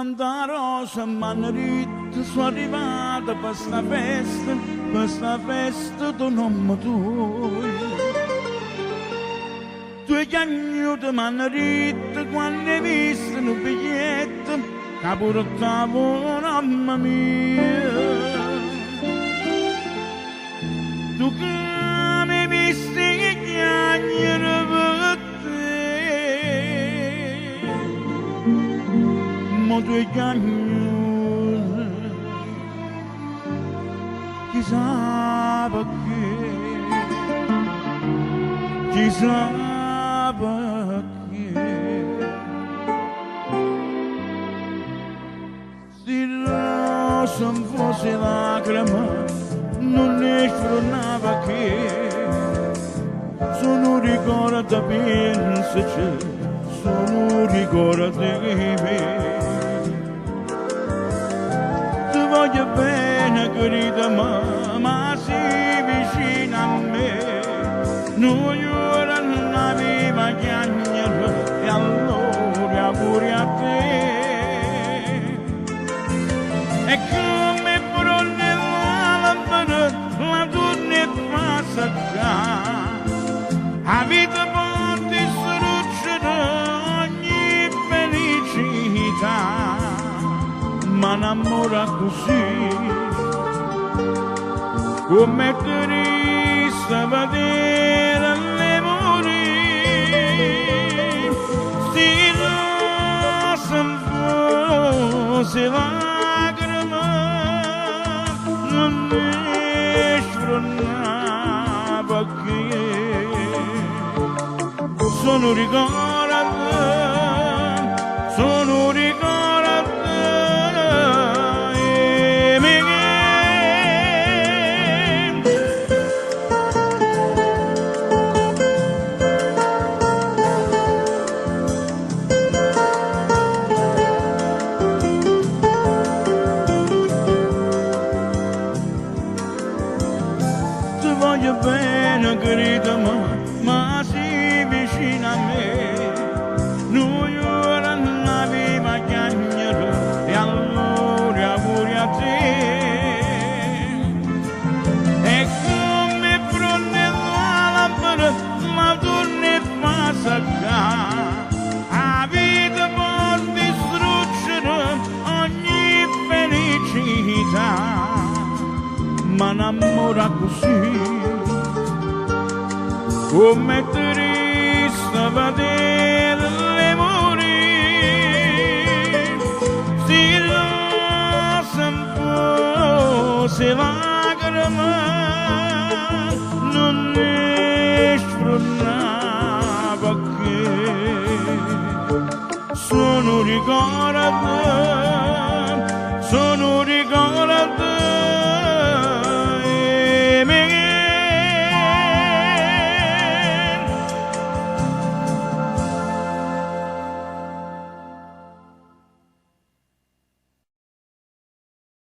Quanta rosa m'hanno detto sono arrivata per sta festa tu non tuo. Due cagnute m'hanno detto quando hai visto un biglietto che portavo mamma mia. Tu che mi hai visto che chiagnere per te, ma due cagnute chissà perché, chissà perché. Se non fosse lacrima non ne sfronava che, sono ricordo pensaci, sono ricordo di me. Ti voglio bene querida ma sei vicino a me, noi ora non aveva chiagnere e allora pure a te. E come bronne la lampada la torna e fa seccare, la vita può distruggere ogni felicità, ma innamora così come triste vedere le morire. Se non fosse lacrima non ne sfronava che, sono ricordo, sono ricordo. Voglio bene querida ma sei vicino a me, noi ora non aveva chiagnere e allora pure a te. E come prende la lampada la torna e fa seccare, la vita può distruggere ogni felicità, ma innamora così come triste vedere le morire. Se non fosse lacrima non ne sfronava che, sono ricordo,